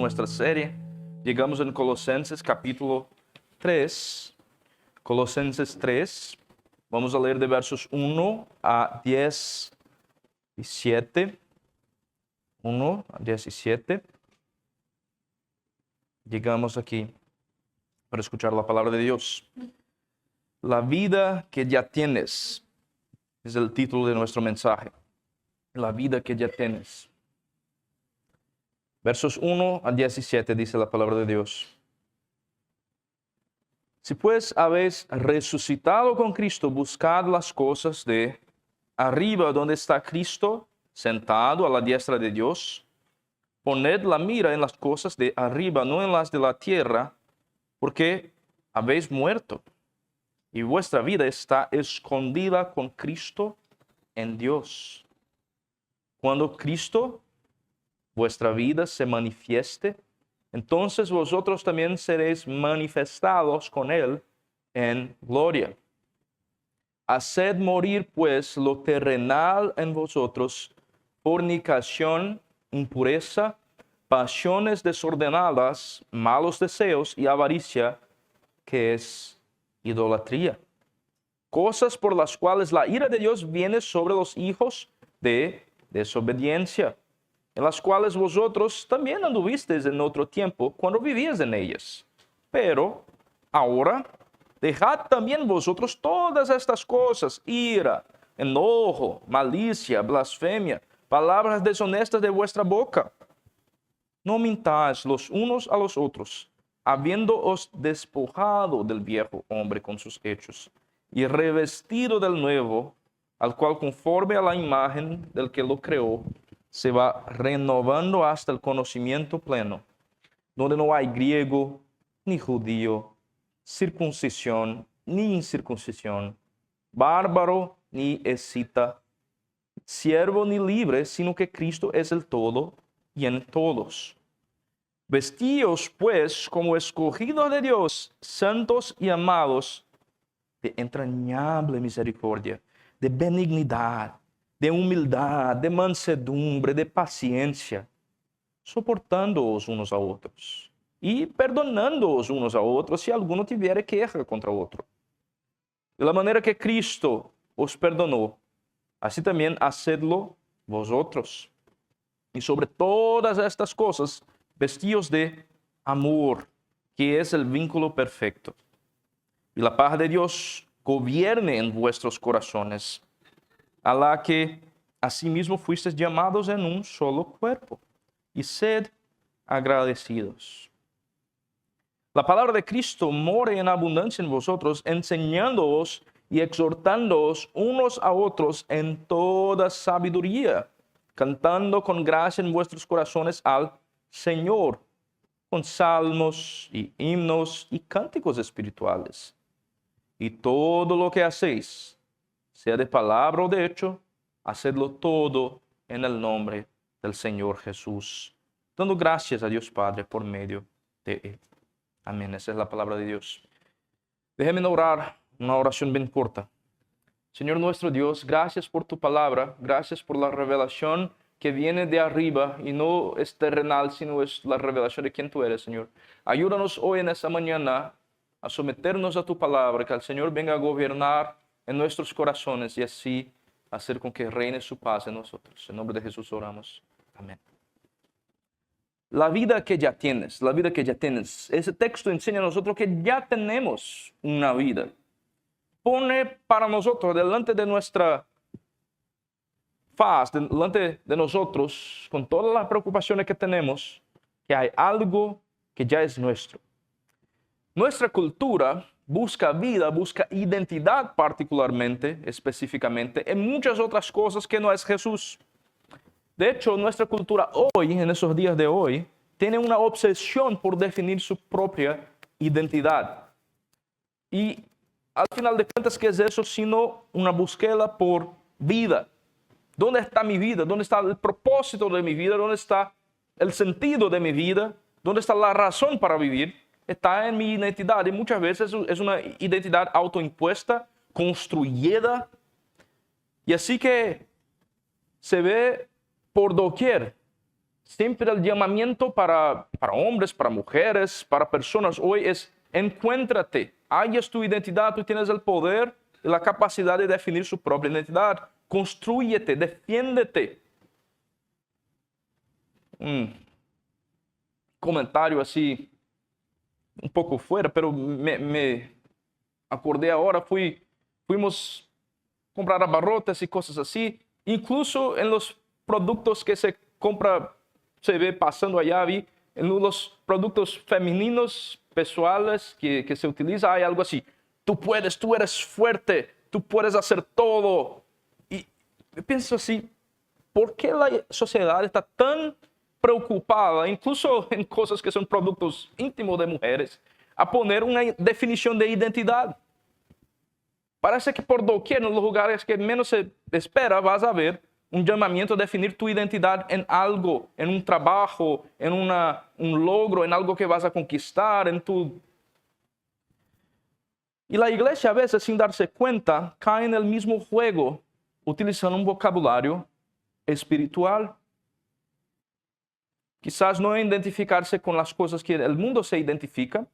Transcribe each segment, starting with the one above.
nuestra serie. Llegamos en Colosenses capítulo 3. Colosenses 3. Vamos a leer de versos 1 a 17. 1 a 17. Llegamos aquí para escuchar la palabra de Dios. La vida que ya tienes es el título de nuestro mensaje. La vida que ya tienes. Versos 1 a 17 dice la palabra de Dios. Si pues habéis resucitado con Cristo, buscad las cosas de arriba donde está Cristo, sentado a la diestra de Dios. Poned la mira en las cosas de arriba, no en las de la tierra, porque habéis muerto, y vuestra vida está escondida con Cristo en Dios. Cuando Cristo, vuestra vida, se manifieste, entonces vosotros también seréis manifestados con Él en gloria. Haced morir pues lo terrenal en vosotros, fornicación, impureza, pasiones desordenadas, malos deseos y avaricia, que es idolatría. Cosas por las cuales la ira de Dios viene sobre los hijos de desobediencia, en las cuales vosotros también anduvisteis en otro tiempo cuando vivíais en ellas. Pero ahora dejad también vosotros todas estas cosas: ira, enojo, malicia, blasfemia, palabras deshonestas de vuestra boca. No mintáis los unos a los otros, habiéndoos despojado del viejo hombre con sus hechos, y revestido del nuevo, al cual conforme a la imagen del que lo creó, se va renovando hasta el conocimiento pleno, donde no hay griego ni judío, circuncisión ni incircuncisión, bárbaro ni escita, siervo ni libre, sino que Cristo es el todo y en todos. Vestíos pues como escogidos de Dios, santos y amados, de entrañable misericordia, de benignidad, de humildad, de mansedumbre, de paciencia, soportándoos unos a otros y perdonándoos unos a otros si alguno tiviere queja contra otro. De la manera que Cristo os perdonó, así también hacedlo vosotros. Y sobre todas estas cosas, vestíos de amor, que es el vínculo perfecto. Y la paz de Dios gobierne en vuestros corazones, a la que asimismo fuisteis llamados en un solo cuerpo, y sed agradecidos. La palabra de Cristo more en abundancia en vosotros, enseñándoos y exhortándoos unos a otros en toda sabiduría, cantando con gracia en vuestros corazones al Señor, con salmos y himnos y cánticos espirituales. Y todo lo que hacéis, sea de palabra o de hecho, hacedlo todo en el nombre del Señor Jesús, dando gracias a Dios Padre por medio de Él. Amén. Esa es la palabra de Dios. Déjenme orar una oración bien corta. Señor nuestro Dios, gracias por tu palabra, gracias por la revelación que viene de arriba y no es terrenal, sino es la revelación de quien tú eres, Señor. Ayúdanos hoy en esta mañana a someternos a tu palabra, que el Señor venga a gobernar en nuestros corazones y así hacer con que reine su paz en nosotros. En nombre de Jesús oramos. Amén. La vida que ya tienes, la vida que ya tienes. Ese texto enseña a nosotros que ya tenemos una vida. Pone para nosotros delante de nuestra faz, delante de nosotros, con todas las preocupaciones que tenemos, que hay algo que ya es nuestro. Nuestra cultura busca vida, busca identidad particularmente, específicamente, en muchas otras cosas que no es Jesús. De hecho, nuestra cultura hoy, en esos días de hoy, tiene una obsesión por definir su propia identidad. Y al final de cuentas, ¿qué es eso sino una búsqueda por vida? ¿Dónde está mi vida? ¿Dónde está el propósito de mi vida? ¿Dónde está el sentido de mi vida? ¿Dónde está la razón para vivir? Está en mi identidad. Y muchas veces es una identidad autoimpuesta, construida. Y así que se ve por doquier. siempre el llamamiento para hombres, para mujeres, para personas hoy es encuéntrate, hallas tu identidad, tú tienes el poder y la capacidad de definir su propia identidad. Constrúyete, defiéndete. Un comentario así, un poco fuera, pero me acordé ahora, fuimos a comprar abarrotes y cosas así. Incluso en los productos que se compra, se ve pasando allá, vi, en los productos femeninos, pessoales que se utiliza, hay algo así. Tú puedes, tú eres fuerte, tú puedes hacer todo. Y pienso así, ¿por qué la sociedad está tan preocupada, incluso en cosas que son productos íntimos de mujeres, a poner una definición de identidad? Parece que por doquier, en los lugares que menos se espera, vas a ver un llamamiento a definir tu identidad en algo, en un trabajo, en un logro, en algo que vas a conquistar, en tu... Y la iglesia a veces, sin darse cuenta, cae en el mismo juego, utilizando un vocabulario espiritual. Quizás no identificarse con las cosas que el mundo se identifica,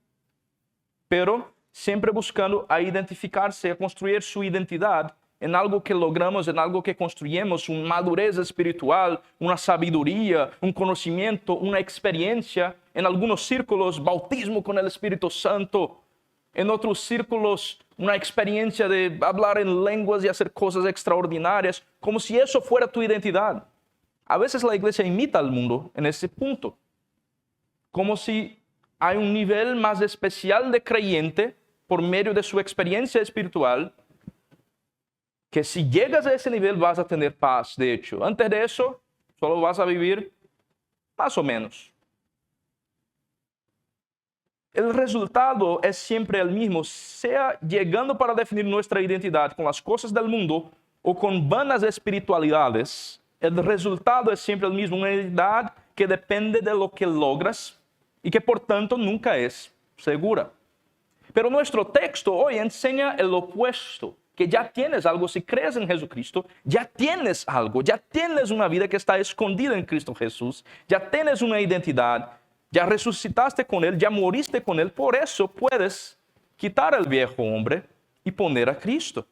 pero siempre buscando a identificarse, a construir su identidad en algo que logramos, en algo que construimos, una madurez espiritual, una sabiduría, un conocimiento, una experiencia. En algunos círculos, bautismo con el Espíritu Santo. En otros círculos, una experiencia de hablar en lenguas y hacer cosas extraordinarias, como si eso fuera tu identidad. A veces la iglesia imita al mundo en ese punto, como si hay un nivel más especial de creyente por medio de su experiencia espiritual, que si llegas a ese nivel vas a tener paz. De hecho, antes de eso, solo vas a vivir más o menos. El resultado es siempre el mismo, sea llegando para definir nuestra identidad con las cosas del mundo o con vanas espiritualidades. El resultado es siempre el mismo, una identidad que depende de lo que logras y que por tanto nunca es segura. Pero nuestro texto hoy enseña el opuesto, que ya tienes algo. Si crees en Jesucristo, ya tienes algo, ya tienes una vida que está escondida en Cristo Jesús, ya tienes una identidad, ya resucitaste con Él, ya moriste con Él, por eso puedes quitar el viejo hombre y poner a Cristo.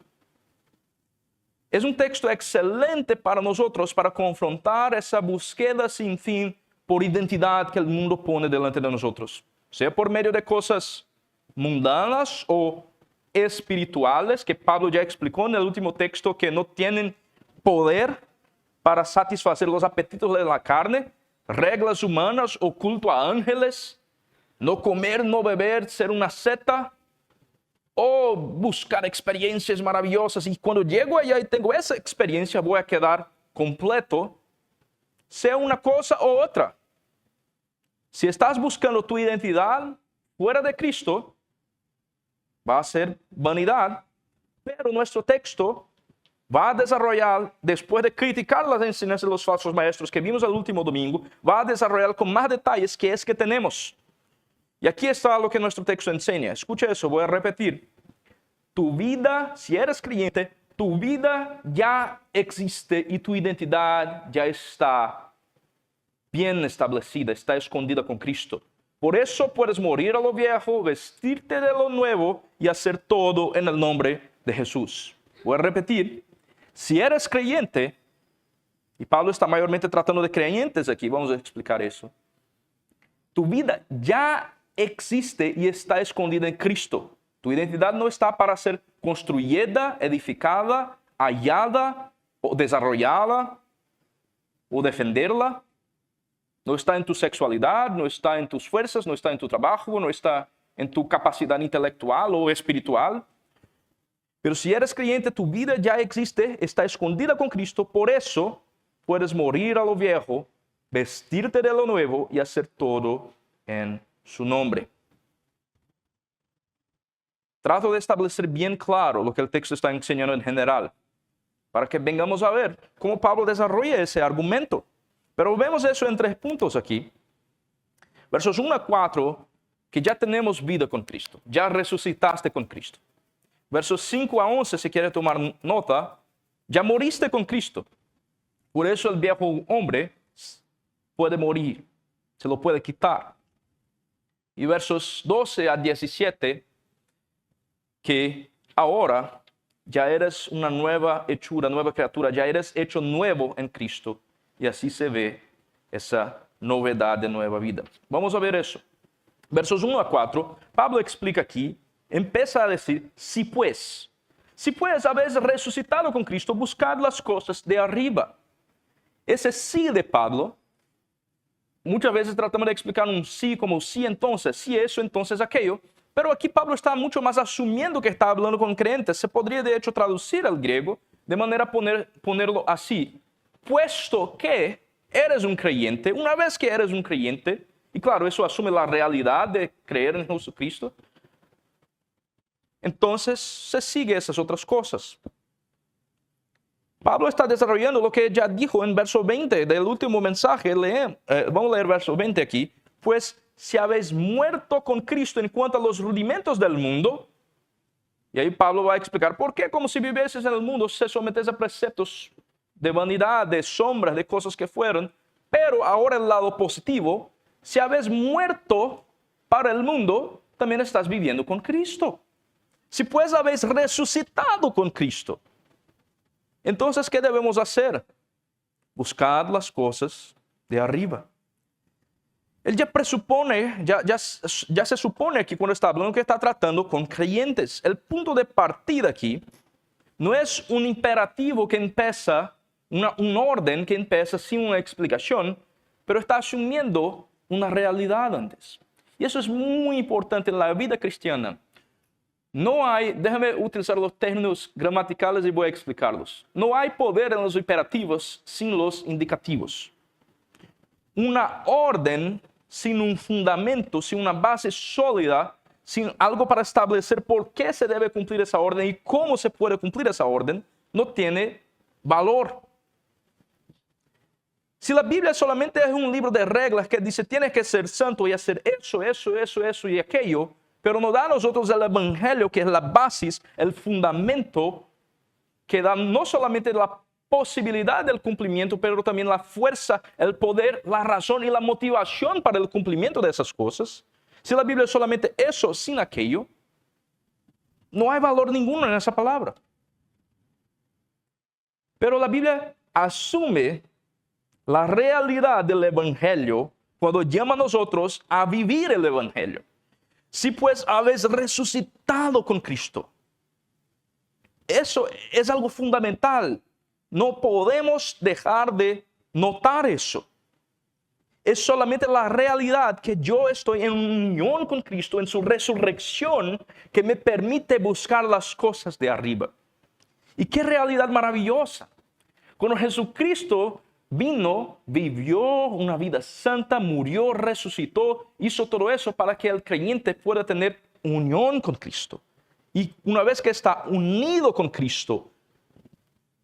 Es un texto excelente para nosotros para confrontar esa búsqueda sin fin por identidad que el mundo pone delante de nosotros, sea por medio de cosas mundanas o espirituales, que Pablo ya explicó en el último texto, que no tienen poder para satisfacer los apetitos de la carne, reglas humanas o culto a ángeles, no comer, no beber, ser una secta, o buscar experiencias maravillosas, y cuando llego allá y tengo esa experiencia voy a quedar completo, sea una cosa u otra. Si estás buscando tu identidad fuera de Cristo, va a ser vanidad, pero nuestro texto va a desarrollar, después de criticar las enseñanzas de los falsos maestros que vimos el último domingo, va a desarrollar con más detalles qué es que tenemos. Y aquí está lo que nuestro texto enseña. Escucha eso, voy a repetir. Tu vida, si eres creyente, tu vida ya existe y tu identidad ya está bien establecida, está escondida con Cristo. Por eso puedes morir a lo viejo, vestirte de lo nuevo y hacer todo en el nombre de Jesús. Voy a repetir. Si eres creyente, y Pablo está mayormente tratando de creyentes aquí, vamos a explicar eso. Tu vida ya existe y está escondida en Cristo. Tu identidad no está para ser construida, edificada, hallada o desarrollada o defenderla. No está en tu sexualidad, no está en tus fuerzas, no está en tu trabajo, no está en tu capacidad intelectual o espiritual. Pero si eres creyente, tu vida ya existe, está escondida con Cristo, por eso puedes morir a lo viejo, vestirte de lo nuevo y hacer todo en su nombre. Trato de establecer bien claro lo que el texto está enseñando en general, para que vengamos a ver cómo Pablo desarrolla ese argumento. Pero vemos eso en 3 puntos aquí. Versos 1 a 4, que ya tenemos vida con Cristo, ya resucitaste con Cristo. Versos 5 a 11, si quiere tomar nota, ya moriste con Cristo. Por eso el viejo hombre puede morir, se lo puede quitar. Y versos 12 a 17, que ahora ya eres una nueva hechura, nueva criatura, ya eres hecho nuevo en Cristo. Y así se ve esa novedad de nueva vida. Vamos a ver eso. Versos 1 a 4, Pablo explica aquí, empieza a decir, si pues habéis resucitado con Cristo, buscad las cosas de arriba. Ese sí de Pablo, muchas veces tratamos de explicar un sí como sí entonces, sí eso, entonces aquello. Pero aquí Pablo está mucho más asumiendo que está hablando con creyentes. Se podría de hecho traducir al griego de manera ponerlo así. Puesto que eres un creyente, una vez que eres un creyente, y claro, eso asume la realidad de creer en Jesucristo, entonces se sigue esas otras cosas. Pablo está desarrollando lo que ya dijo en verso 20 del último mensaje. Vamos a leer verso 20 aquí. Pues si habéis muerto con Cristo en cuanto a los rudimentos del mundo, y ahí Pablo va a explicar por qué, como si vivieses en el mundo, se sometes a preceptos de vanidad, de sombras, de cosas que fueron. Pero ahora el lado positivo, si habéis muerto para el mundo, también estás viviendo con Cristo. Si pues habéis resucitado con Cristo, entonces, ¿qué debemos hacer? Buscad las cosas de arriba. Él ya presupone, ya se supone que cuando está hablando que está tratando con creyentes. El punto de partida aquí no es un imperativo que empieza, un orden que empieza sin una explicación, pero está asumiendo una realidad antes. Y eso es muy importante en la vida cristiana. No hay, déjame utilizar los términos gramaticales y voy a explicarlos. No hay poder en los imperativos sin los indicativos. Una orden sin un fundamento, sin una base sólida, sin algo para establecer por qué se debe cumplir esa orden y cómo se puede cumplir esa orden, no tiene valor. Si la Biblia solamente es un libro de reglas que dice tienes que ser santo y hacer eso y aquello, pero nos da a nosotros el Evangelio, que es la base, el fundamento, que da no solamente la posibilidad del cumplimiento, pero también la fuerza, el poder, la razón y la motivación para el cumplimiento de esas cosas. Si la Biblia es solamente eso, sin aquello, no hay valor ninguno en esa palabra. Pero la Biblia asume la realidad del Evangelio cuando llama a nosotros a vivir el Evangelio. Si pues habéis resucitado con Cristo. Eso es algo fundamental. No podemos dejar de notar eso. Es solamente la realidad que yo estoy en unión con Cristo, en su resurrección, que me permite buscar las cosas de arriba. Y qué realidad maravillosa. Cuando Jesucristo vino, vivió una vida santa, murió, resucitó, hizo todo eso para que el creyente pueda tener unión con Cristo. Y una vez que está unido con Cristo,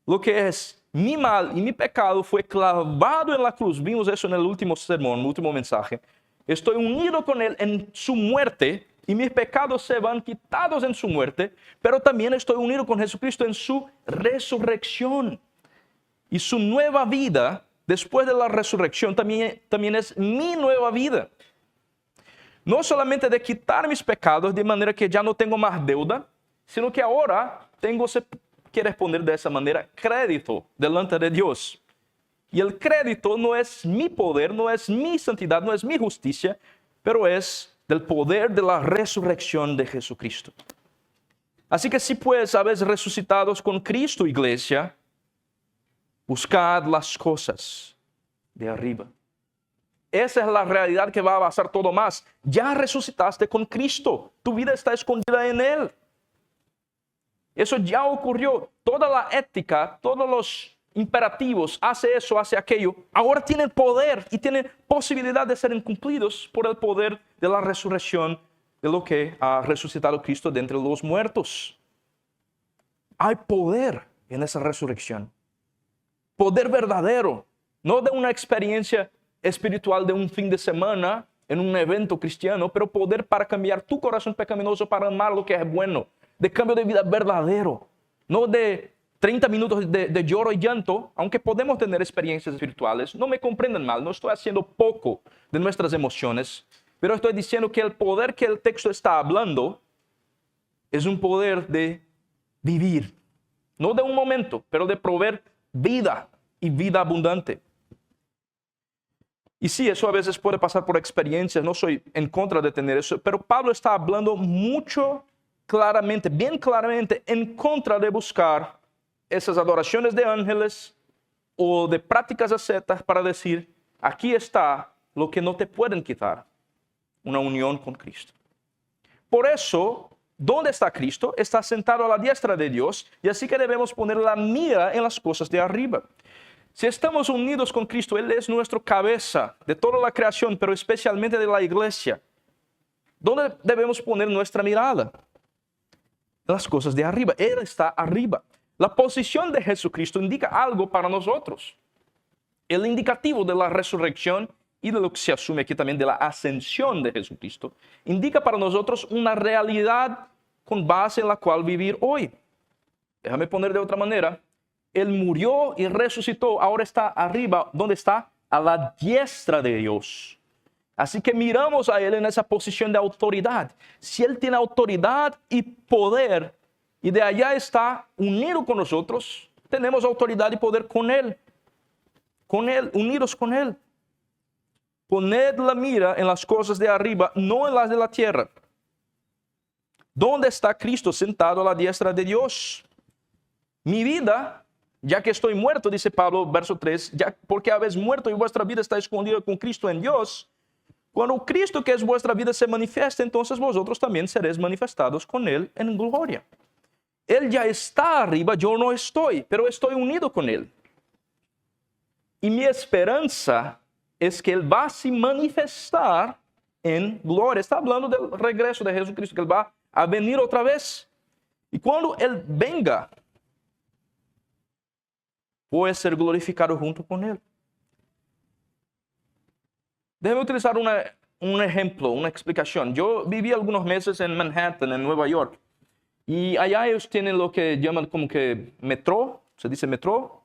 lo que es mi mal y mi pecado fue clavado en la cruz. Vimos eso en el último sermón, el último mensaje. Estoy unido con Él en su muerte y mis pecados se van quitados en su muerte, pero también estoy unido con Jesucristo en su resurrección. Y su nueva vida, después de la resurrección, también es mi nueva vida. No solamente de quitar mis pecados de manera que ya no tengo más deuda, sino que ahora tengo, se quiere responder de esa manera, crédito delante de Dios. Y el crédito no es mi poder, no es mi santidad, no es mi justicia, pero es del poder de la resurrección de Jesucristo. Así que si pues habéis resucitado con Cristo, iglesia, buscad las cosas de arriba. Esa es la realidad que va a basar todo más. Ya resucitaste con Cristo. Tu vida está escondida en Él. Eso ya ocurrió. Toda la ética, todos los imperativos, hace eso, hace aquello, ahora tienen poder y tienen posibilidad de ser cumplidos por el poder de la resurrección de lo que ha resucitado Cristo de entre los muertos. Hay poder en esa resurrección. Poder verdadero, no de una experiencia espiritual de un fin de semana en un evento cristiano, pero poder para cambiar tu corazón pecaminoso para amar lo que es bueno, de cambio de vida verdadero, no de 30 minutos de lloro y llanto, aunque podemos tener experiencias espirituales, no me comprendan mal, no estoy haciendo poco de nuestras emociones, pero estoy diciendo que el poder que el texto está hablando es un poder de vivir, no de un momento, pero de proveer vida y vida abundante. Y sí, eso a veces puede pasar por experiencias, no soy en contra de tener eso, pero Pablo está hablando mucho claramente, bien claramente, en contra de buscar esas adoraciones de ángeles o de prácticas ascetas para decir, aquí está lo que no te pueden quitar, una unión con Cristo. Por eso, ¿dónde está Cristo? Está sentado a la diestra de Dios, y así que debemos poner la mira en las cosas de arriba. Si estamos unidos con Cristo, Él es nuestra cabeza de toda la creación, pero especialmente de la iglesia. ¿Dónde debemos poner nuestra mirada? En las cosas de arriba. Él está arriba. La posición de Jesucristo indica algo para nosotros. El indicativo de la resurrección y de lo que se asume aquí también de la ascensión de Jesucristo, indica para nosotros una realidad con base en la cual vivir hoy. Déjame poner de otra manera. Él murió y resucitó, ahora está arriba, ¿dónde está? A la diestra de Dios. Así que miramos a Él en esa posición de autoridad. Si Él tiene autoridad y poder, y de allá está unido con nosotros, tenemos autoridad y poder con Él, unidos con Él. Poned la mira en las cosas de arriba, no en las de la tierra. ¿Dónde está Cristo sentado a la diestra de Dios? Mi vida, ya que estoy muerto, dice Pablo, verso 3, ya porque habéis muerto y vuestra vida está escondida con Cristo en Dios. Cuando Cristo, que es vuestra vida, se manifieste, entonces vosotros también seréis manifestados con Él en gloria. Él ya está arriba, yo no estoy, pero estoy unido con Él. Y mi esperanza es que Él va a se manifestar en gloria. Está hablando del regreso de Jesucristo, que Él va a venir otra vez. Y cuando Él venga, voy a ser glorificado junto con Él. Déjeme utilizar un ejemplo, una explicación. Yo viví algunos meses en Manhattan, en Nueva York. Y allá ellos tienen lo que llaman como que metro, se dice metro,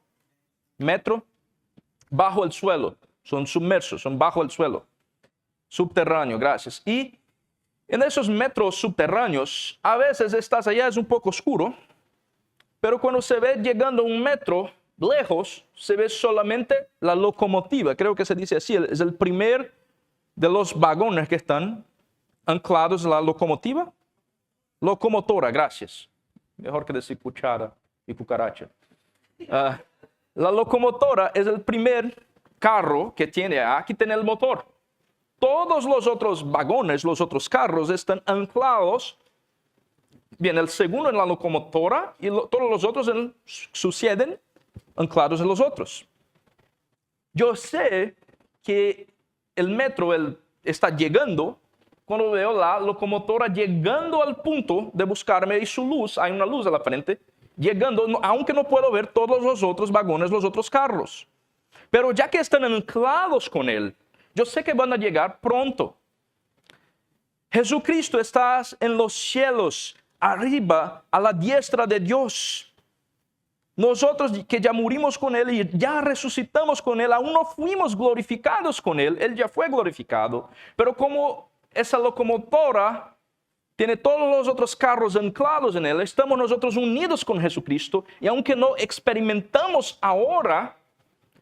bajo el suelo. Son submersos, son bajo el suelo. Subterráneo, gracias. Y en esos metros subterráneos, a veces estás allá, es un poco oscuro, pero cuando se ve llegando un metro lejos, se ve solamente la locomotiva. Creo que se dice así, es el primer de los vagones que están anclados en la locomotiva. Locomotora, gracias. Mejor que decir cuchara y cucaracha. La locomotora es el primer carro que tiene, aquí tiene el motor. Todos los otros vagones, los otros carros están anclados. Bien, el segundo en la locomotora y todos los otros suceden anclados en los otros. Yo sé que el metro está llegando cuando veo la locomotora llegando al punto de buscarme y su luz, hay una luz a la frente, llegando, aunque no puedo ver todos los otros vagones, los otros carros. Pero ya que están anclados con Él, yo sé que van a llegar pronto. Jesucristo está en los cielos, arriba, a la diestra de Dios. Nosotros que ya murimos con Él y ya resucitamos con Él, aún no fuimos glorificados con Él, Él ya fue glorificado. Pero como esa locomotora tiene todos los otros carros anclados en Él, estamos nosotros unidos con Jesucristo y aunque no experimentamos ahora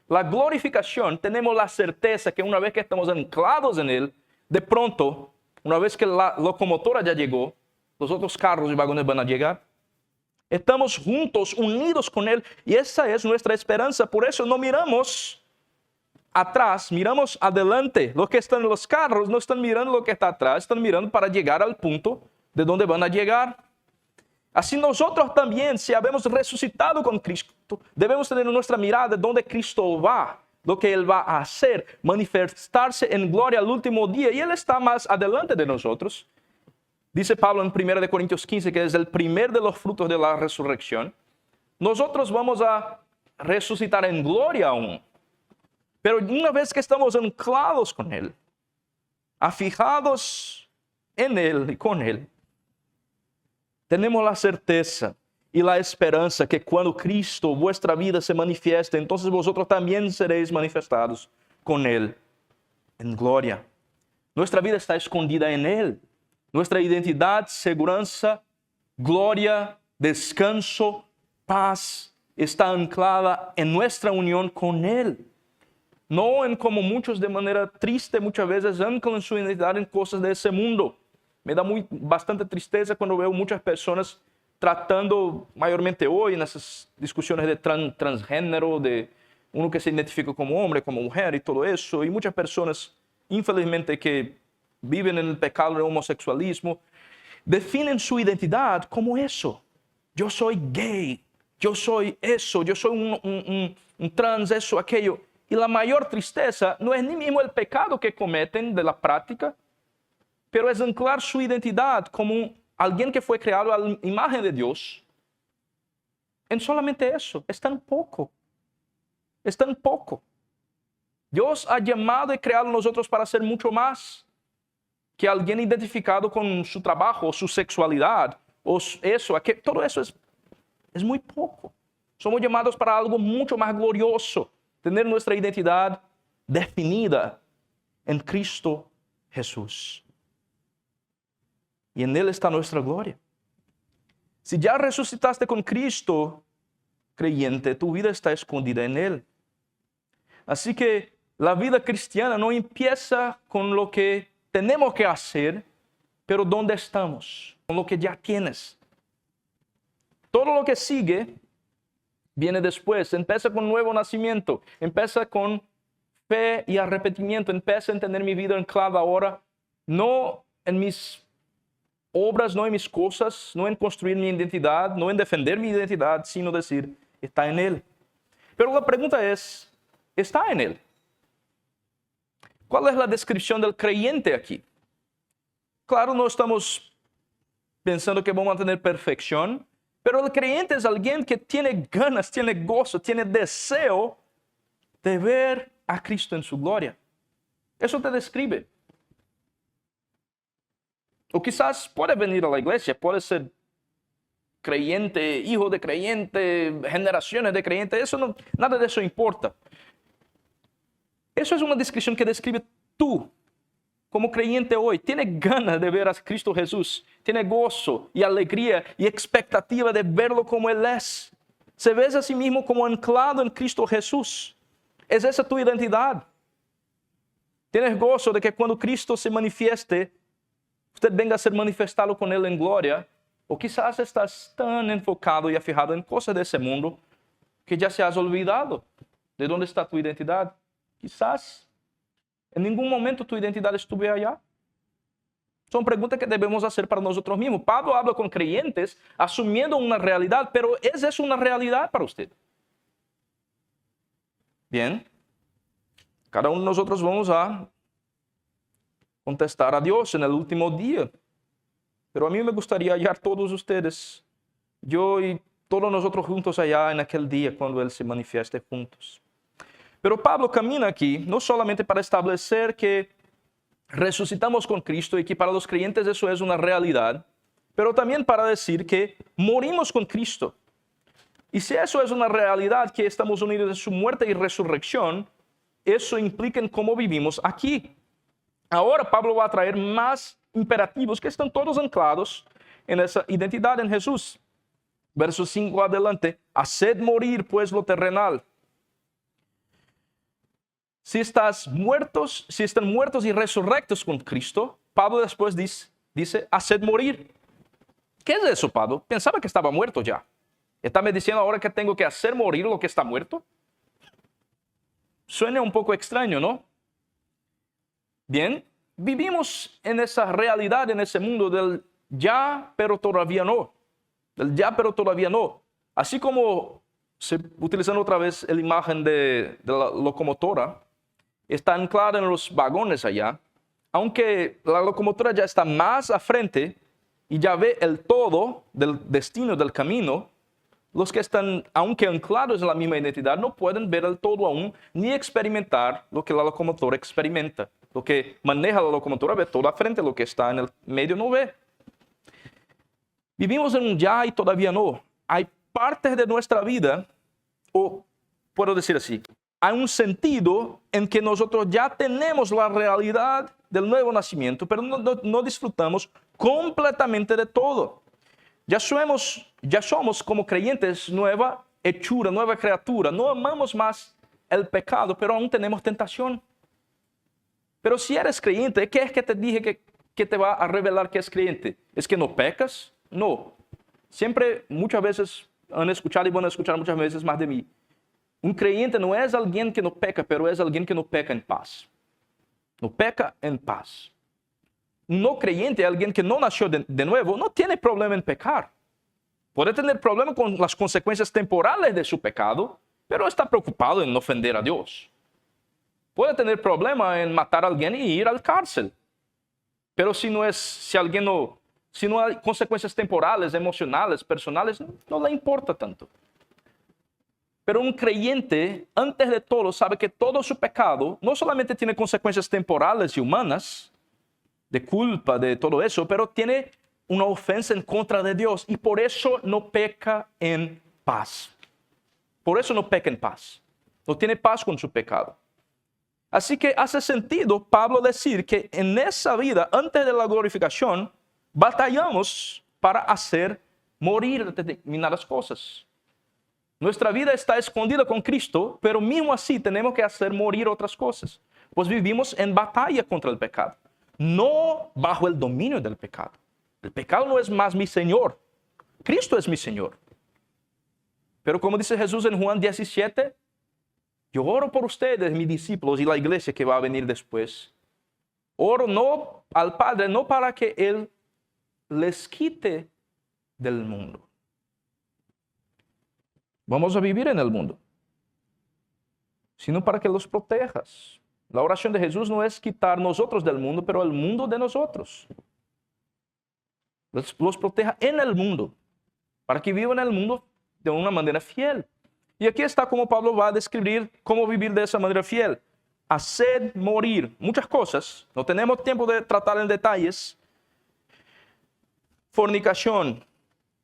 la glorificación, tenemos la certeza que una vez que estamos anclados en Él, de pronto, una vez que la locomotora ya llegó, los otros carros y vagones van a llegar. Estamos juntos, unidos con Él, y esa es nuestra esperanza. Por eso no miramos atrás, miramos adelante. Los que están en los carros no están mirando lo que está atrás, están mirando para llegar al punto de donde van a llegar. Así nosotros también, si habemos resucitado con Cristo, debemos tener nuestra mirada de donde Cristo va, lo que Él va a hacer, manifestarse en gloria al último día, y Él está más adelante de nosotros. Dice Pablo en 1 Corintios 15 que es el primer de los frutos de la resurrección. Nosotros vamos a resucitar en gloria aún. Pero una vez que estamos anclados con Él, afijados en Él y con Él, tenemos la certeza y la esperanza que cuando Cristo, vuestra vida, se manifieste, entonces vosotros también seréis manifestados con Él en gloria. Nuestra vida está escondida en Él. Nuestra identidad, seguridad, gloria, descanso, paz, está anclada en nuestra unión con Él. No en como muchos de manera triste muchas veces anclan su identidad en cosas de ese mundo. Me da bastante tristeza cuando veo muchas personas tratando, mayormente hoy, en esas discusiones de transgénero, de uno que se identifica como hombre, como mujer y todo eso, y muchas personas, infelizmente, que viven en el pecado del homosexualismo, definen su identidad como eso. Yo soy gay, yo soy eso, yo soy un trans, eso, aquello. Y la mayor tristeza no es ni mismo el pecado que cometen de la práctica, pero es anclar su identidad como alguien que fue creado a la imagen de Dios. En solamente eso, es tan poco. Es tan poco. Dios ha llamado y creado a nosotros para ser mucho más que alguien identificado con su trabajo, su sexualidad, o eso, aquello. Todo eso es muy poco. Somos llamados para algo mucho más glorioso. Tener nuestra identidad definida en Cristo Jesús. Y en Él está nuestra gloria. Si ya resucitaste con Cristo, creyente, tu vida está escondida en Él. Así que la vida cristiana no empieza con lo que tenemos que hacer, pero ¿dónde estamos? Con lo que ya tienes. Todo lo que sigue viene después. Empieza con nuevo nacimiento. Empieza con fe y arrepentimiento. Empieza a entender mi vida anclada ahora, no en mis obras, no en mis cosas, no en construir mi identidad, no en defender mi identidad, sino decir, está en Él. Pero la pregunta es, ¿está en Él? ¿Cuál es la descripción del creyente aquí? Claro, no estamos pensando que vamos a tener perfección, pero el creyente es alguien que tiene ganas, tiene gozo, tiene deseo de ver a Cristo en su gloria. Eso te describe. O quizás puede venir a la iglesia, puede ser creyente, hijo de creyente, generaciones de creyentes, eso no, nada de eso importa. Eso es una descripción que describe tú, como creyente hoy. Tiene ganas de ver a Cristo Jesús, tiene gozo y alegría y expectativa de verlo como Él es. Se ve a sí mismo como anclado en Cristo Jesús. ¿Es esa tu identidad? ¿Tienes gozo de que cuando Cristo se manifieste, usted venga a ser manifestado con Él en gloria? O quizás estás tan enfocado y afijado en cosas de ese mundo que ya se has olvidado de dónde está tu identidad. Quizás en ningún momento tu identidad estuvo allá. Son preguntas que debemos hacer para nosotros mismos. Pablo habla con creyentes asumiendo una realidad, pero ¿es eso una realidad para usted? Bien, cada uno de nosotros vamos a contestar a Dios en el último día. Pero a mí me gustaría hallar todos ustedes, yo y todos nosotros juntos allá en aquel día cuando Él se manifieste juntos. Pero Pablo camina aquí no solamente para establecer que resucitamos con Cristo y que para los creyentes eso es una realidad, pero también para decir que morimos con Cristo. Y si eso es una realidad, que estamos unidos en su muerte y resurrección, eso implica en cómo vivimos aquí. Ahora Pablo va a traer más imperativos que están todos anclados en esa identidad en Jesús. Verso 5 adelante. Haced morir pues lo terrenal. Si están muertos y resurrectos con Cristo, Pablo después dice, haced morir. ¿Qué es eso, Pablo? Pensaba que estaba muerto ya. ¿Está me diciendo ahora que tengo que hacer morir lo que está muerto? Suena un poco extraño, ¿no? Bien, vivimos en esa realidad, en ese mundo del ya, pero todavía no. Del ya, pero todavía no. Así como, utilizando otra vez la imagen de la locomotora, está anclada en los vagones allá, aunque la locomotora ya está más a frente y ya ve el todo del destino del camino, los que están, aunque anclados en la misma identidad, no pueden ver el todo aún, ni experimentar lo que la locomotora experimenta. Lo que maneja la locomotora ve todo a frente, lo que está en el medio no ve. Vivimos en un ya y todavía no. hay partes de nuestra vida, o puedo decir así, hay un sentido en que nosotros ya tenemos la realidad del nuevo nacimiento, pero no disfrutamos completamente de todo. Ya somos como creyentes nueva hechura, nueva criatura. No amamos más el pecado, pero aún tenemos tentación. Pero si eres creyente, ¿qué es que te dije que te va a revelar que es creyente? ¿Es que no pecas? No. Siempre, muchas veces, han escuchado y van a escuchar muchas veces más de mí. Un creyente no es alguien que no peca, pero es alguien que no peca en paz. No peca en paz. Un no creyente, alguien que no nació de nuevo, no tiene problema en pecar. Puede tener problema con las consecuencias temporales de su pecado, pero está preocupado en no ofender a Dios. Puede tener problema en matar a alguien y ir al cárcel. Pero si no hay consecuencias temporales, emocionales, personales, no le importa tanto. Pero un creyente, antes de todo, sabe que todo su pecado no solamente tiene consecuencias temporales y humanas, de culpa, de todo eso, pero tiene una ofensa en contra de Dios y por eso no peca en paz. Por eso no peca en paz. No tiene paz con su pecado. Así que hace sentido Pablo decir que en esa vida, antes de la glorificación, batallamos para hacer morir determinadas cosas. Nuestra vida está escondida con Cristo, pero mismo así tenemos que hacer morir otras cosas. Pues vivimos en batalla contra el pecado, no bajo el dominio del pecado. El pecado no es más mi Señor, Cristo es mi Señor. Pero como dice Jesús en Juan 17, yo oro por ustedes, mis discípulos y la iglesia que va a venir después. Oro no al Padre, no para que Él les quite del mundo. Vamos a vivir en el mundo, sino para que los protejas. La oración de Jesús no es quitar nosotros del mundo, pero el mundo de nosotros. Los proteja en el mundo, para que vivan en el mundo de una manera fiel. Y aquí está como Pablo va a describir cómo vivir de esa manera fiel. Hacer morir muchas cosas, no tenemos tiempo de tratar en detalles. Fornicación,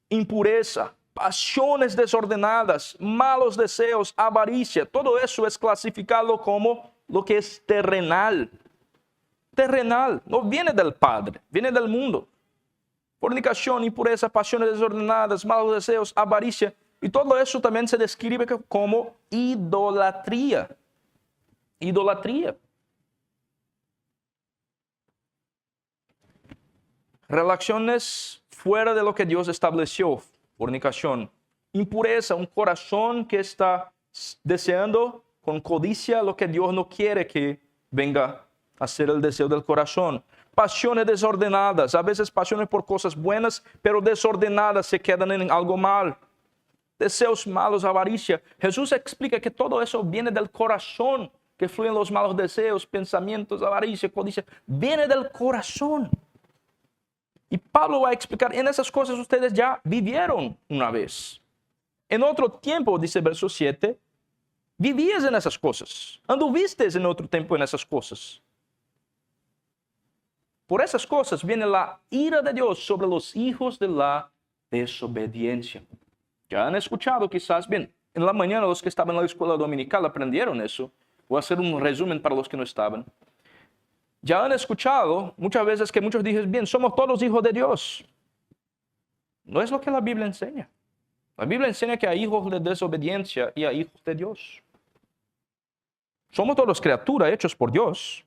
impureza, pasiones desordenadas, malos deseos, avaricia, todo eso es clasificado como lo que es terrenal. Terrenal, no viene del Padre, viene del mundo. Fornicación, impureza, pasiones desordenadas, malos deseos, avaricia, y todo eso también se describe como idolatría. Idolatría. Relaciones fuera de lo que Dios estableció. Fornicación, impureza, un corazón que está deseando con codicia lo que Dios no quiere que venga a ser el deseo del corazón. Pasiones desordenadas, a veces pasiones por cosas buenas, pero desordenadas se quedan en algo mal. Deseos malos, avaricia. Jesús explica que todo eso viene del corazón, que fluyen los malos deseos, pensamientos, avaricia, codicia. Viene del corazón. Y Pablo va a explicar, en esas cosas ustedes ya vivieron una vez. En otro tiempo, dice verso 7, vivías en esas cosas. Anduviste en otro tiempo en esas cosas. Por esas cosas viene la ira de Dios sobre los hijos de la desobediencia. Ya han escuchado quizás, bien, en la mañana los que estaban en la escuela dominical aprendieron eso. Voy a hacer un resumen para los que no estaban. Ya han escuchado muchas veces que muchos dicen, bien, somos todos hijos de Dios. No es lo que la Biblia enseña. La Biblia enseña que hay hijos de desobediencia y hay hijos de Dios. Somos todos criaturas hechos por Dios.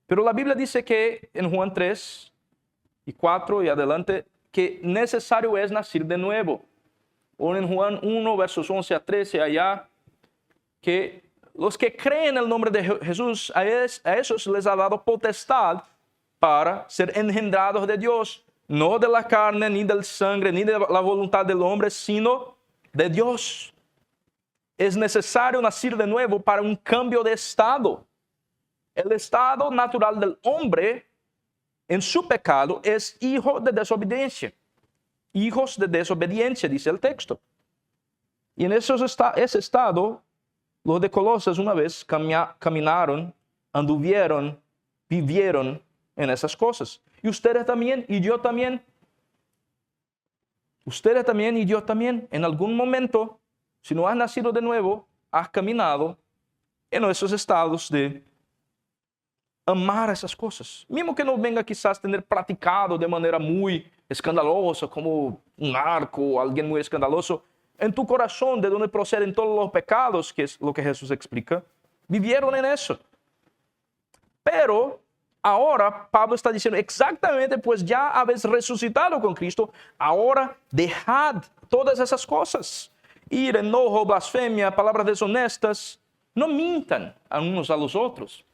Pero la Biblia dice que en Juan 3 y 4 y adelante, que necesario es nacer de nuevo. O en Juan 1, versos 11 a 13, allá, que los que creen en el nombre de Jesús, a esos les ha dado potestad para ser engendrados de Dios, no de la carne, ni del sangre, ni de la voluntad del hombre, sino de Dios. Es necesario nacer de nuevo para un cambio de estado. El estado natural del hombre en su pecado es hijo de desobediencia. Hijos de desobediencia, dice el texto. Y en ese estado, los de Colosas una vez caminaron, anduvieron, vivieron en esas cosas. Y ustedes también, y yo también, Ustedes también y yo también, en algún momento, si no has nacido de nuevo, has caminado en esos estados de amar esas cosas. Mismo que no venga quizás tener practicado de manera muy escandalosa, como un narco o alguien muy escandaloso, en tu corazón, de donde proceden todos los pecados, que es lo que Jesús explica, vivieron en eso. Pero ahora Pablo está diciendo exactamente, pues ya habéis resucitado con Cristo, ahora dejad todas esas cosas. Ira, enojo, blasfemia, palabras deshonestas. No mintan a unos a los otros.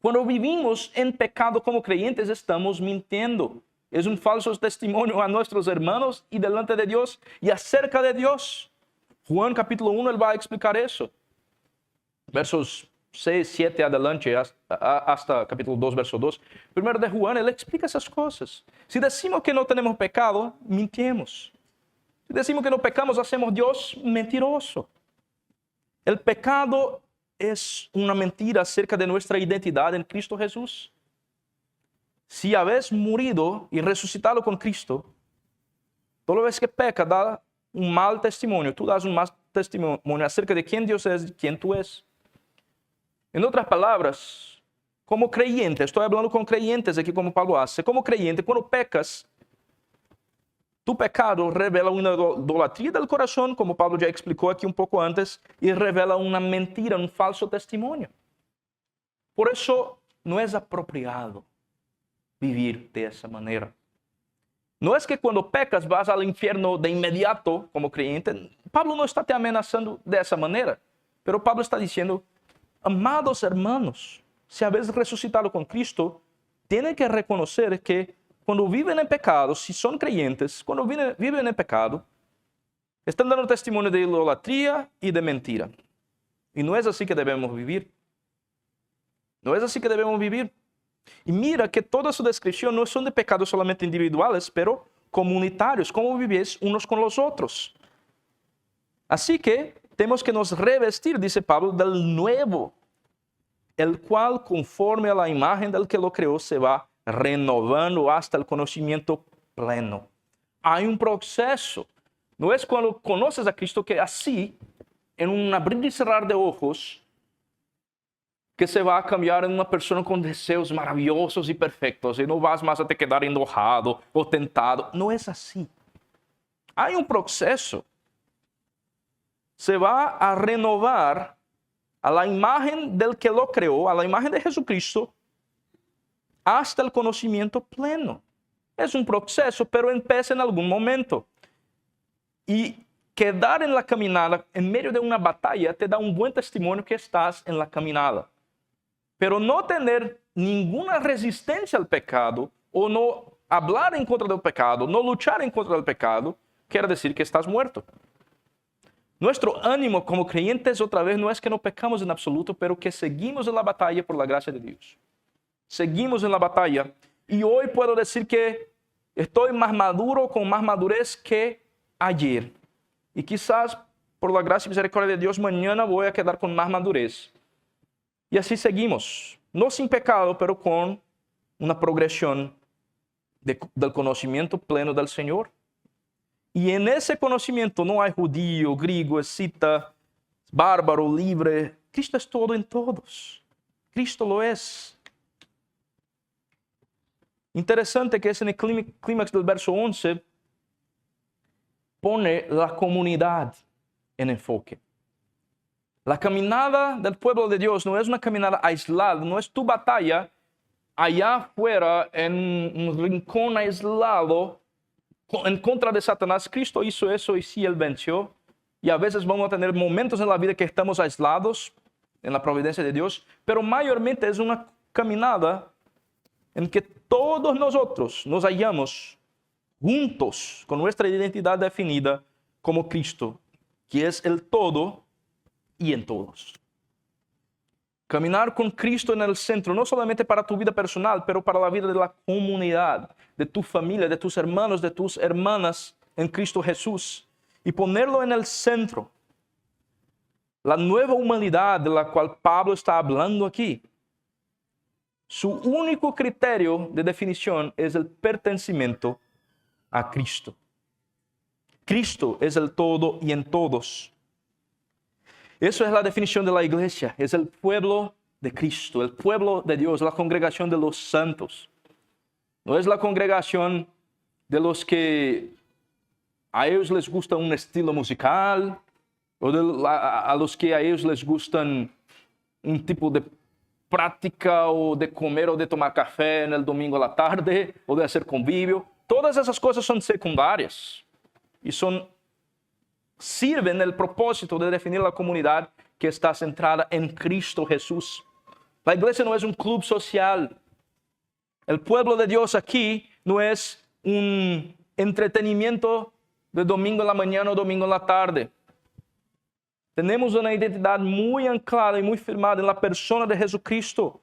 Cuando vivimos en pecado como creyentes, estamos mintiendo. Es un falso testimonio a nuestros hermanos y delante de Dios y acerca de Dios. Juan capítulo 1, él va a explicar eso. Versos 6, 7 adelante, hasta capítulo 2, verso 2. Primero de Juan, él explica esas cosas. Si decimos que no tenemos pecado, mintimos. Si decimos que no pecamos, hacemos Dios mentiroso. El pecado es una mentira acerca de nuestra identidad en Cristo Jesús. Si habéis morido y resucitado con Cristo, toda vez que peca da un mal testimonio. Tú das un mal testimonio acerca de quién Dios es y quién tú es. En otras palabras, como creyente, estoy hablando con creyentes aquí como Pablo hace, como creyente, cuando pecas, tu pecado revela una idolatría del corazón, como Pablo ya explicó aquí un poco antes, y revela una mentira, un falso testimonio. Por eso no es apropiado vivir de esa manera. No es que cuando pecas vas al infierno de inmediato como creyente. Pablo no está te amenazando de esa manera, pero Pablo está diciendo, amados hermanos, si habéis resucitado con Cristo, tienen que reconocer que cuando viven en pecado, si son creyentes, cuando viven en pecado, están dando testimonio de idolatría y de mentira. Y no es así que debemos vivir. No es así que debemos vivir. Y mira que toda su descripción no son de pecados solamente individuales, pero comunitarios, como vivís unos con los otros. Así que tenemos que nos revestir, dice Pablo, del nuevo, el cual conforme a la imagen del que lo creó se va renovando hasta el conocimiento pleno. Hay un proceso. No es cuando conoces a Cristo que así, en un abrir y cerrar de ojos, que se va a cambiar en una persona con deseos maravillosos y perfectos y no vas más a te quedar enojado o tentado. No es así. Hay un proceso. Se va a renovar a la imagen del que lo creó, a la imagen de Jesucristo, hasta el conocimiento pleno. Es un proceso, pero empieza en algún momento. Y quedar en la caminada, en medio de una batalla, te da un buen testimonio que estás en la caminada. Pero no tener ninguna resistencia al pecado, o no hablar en contra del pecado, no luchar en contra del pecado, quiere decir que estás muerto. Nuestro ánimo como creyentes, otra vez, no es que no pecamos en absoluto, pero que seguimos en la batalla por la gracia de Dios. Seguimos en la batalla. Y hoy puedo decir que estoy más maduro, con más madurez que ayer. Y quizás, por la gracia y misericordia de Dios, mañana voy a quedar con más madurez. Y así seguimos, no sin pecado, pero con una progresión del conocimiento pleno del Señor. Y en ese conocimiento no hay judío, griego, escita, bárbaro, libre. Cristo es todo en todos. Cristo lo es. Interesante que es en el clímax del verso 11 pone la comunidad en enfoque. La caminada del pueblo de Dios no es una caminada aislada, no es tu batalla allá afuera en un rincón aislado en contra de Satanás. Cristo hizo eso y sí, Él venció. Y a veces vamos a tener momentos en la vida que estamos aislados en la providencia de Dios, pero mayormente es una caminada en que todos nosotros nos hallamos juntos con nuestra identidad definida como Cristo, que es el todo y en todos. Caminar con Cristo en el centro, no solamente para tu vida personal, pero para la vida de la comunidad, de tu familia, de tus hermanos, de tus hermanas en Cristo Jesús. Y ponerlo en el centro. La nueva humanidad de la cual Pablo está hablando aquí. Su único criterio de definición es el pertenecimiento a Cristo. Cristo es el todo y en todos. Eso es la definición de la iglesia. Es el pueblo de Cristo, el pueblo de Dios, la congregación de los santos. No es la congregación de los que a ellos les gusta un estilo musical, o a los que a ellos les gustan un tipo de práctica o de comer o de tomar café en el domingo a la tarde o de hacer convivio. Todas esas cosas son secundarias y sirven el propósito de definir la comunidad que está centrada en Cristo Jesús. La iglesia no es un club social. El pueblo de Dios aquí no es un entretenimiento de domingo en la mañana o domingo en la tarde. Tenemos una identidad muy anclada y muy firmada en la persona de Jesucristo.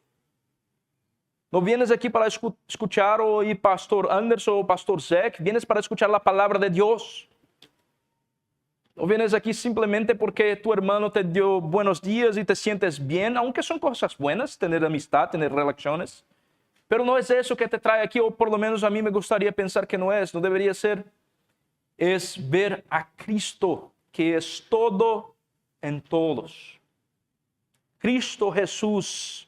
No vienes aquí para escuchar o oír Pastor Anderson o Pastor Zach, vienes para escuchar la palabra de Dios. No vienes aquí simplemente porque tu hermano te dio buenos días y te sientes bien, aunque son cosas buenas, tener amistad, tener relaciones. Pero no es eso que te trae aquí, o por lo menos a mí me gustaría pensar que no es, no debería ser. Es ver a Cristo, que es todo en todos. Cristo Jesús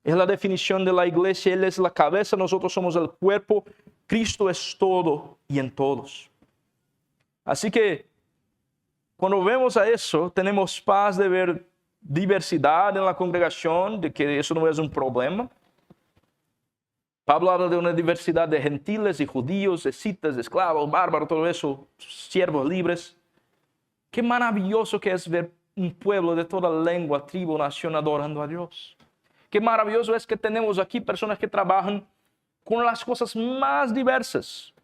es la definición de la iglesia. Él es la cabeza, nosotros somos el cuerpo. Cristo es todo y en todos. Así que cuando vemos a eso, tenemos paz de ver diversidad en la congregación, de que eso no es un problema. Pablo habla de una diversidad de gentiles y judíos, de escitas, de esclavos, bárbaros, todo eso, siervos libres. Qué maravilloso que es ver un pueblo de toda lengua, tribu, nación adorando a Dios. Qué maravilloso es que tenemos aquí personas que trabajan con las cosas más diversas.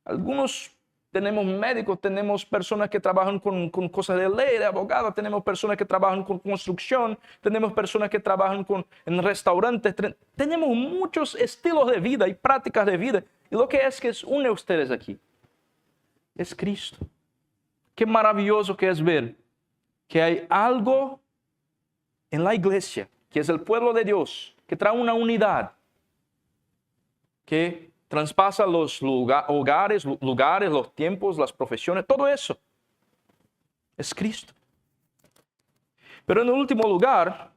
Algunos tenemos médicos, tenemos personas que trabajan con cosas de ley, de abogado, tenemos personas que trabajan con construcción, tenemos personas que trabajan en restaurantes, tenemos muchos estilos de vida y prácticas de vida. Y lo que une a ustedes aquí es Cristo. Qué maravilloso que es ver que hay algo en la iglesia, que es el pueblo de Dios, que trae una unidad, que traspasa los lugares, los tiempos, las profesiones, todo eso. Es Cristo. Pero en el último lugar,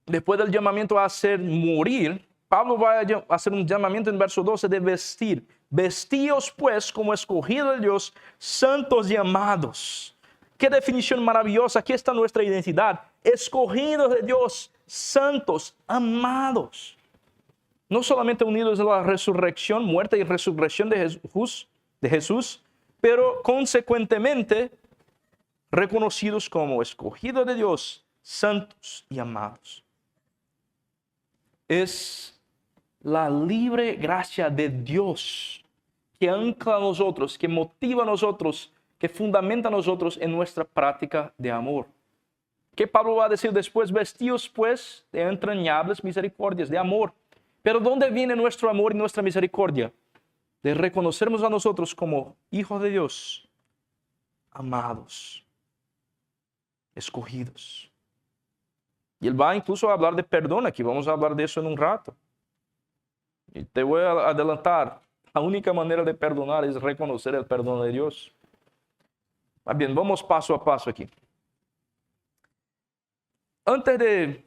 después del llamamiento a hacer morir, Pablo va a hacer un llamamiento en verso 12 de vestir. Vestíos pues como escogidos de Dios, santos y amados. Qué definición maravillosa. Aquí está nuestra identidad. Escogidos de Dios, santos, amados. No solamente unidos a la resurrección, muerte y resurrección de Jesús, pero consecuentemente reconocidos como escogidos de Dios, santos y amados. Es la libre gracia de Dios que ancla a nosotros, que motiva a nosotros, que fundamenta a nosotros en nuestra práctica de amor. ¿Qué Pablo va a decir después? Vestíos pues de entrañables misericordias, de amor. Pero ¿dónde viene nuestro amor y nuestra misericordia? De reconocernos a nosotros como hijos de Dios, amados, escogidos. Y él va incluso a hablar de perdón aquí. Vamos a hablar de eso en un rato. Y te voy a adelantar. La única manera de perdonar es reconocer el perdón de Dios. Bien, vamos paso a paso aquí. Antes de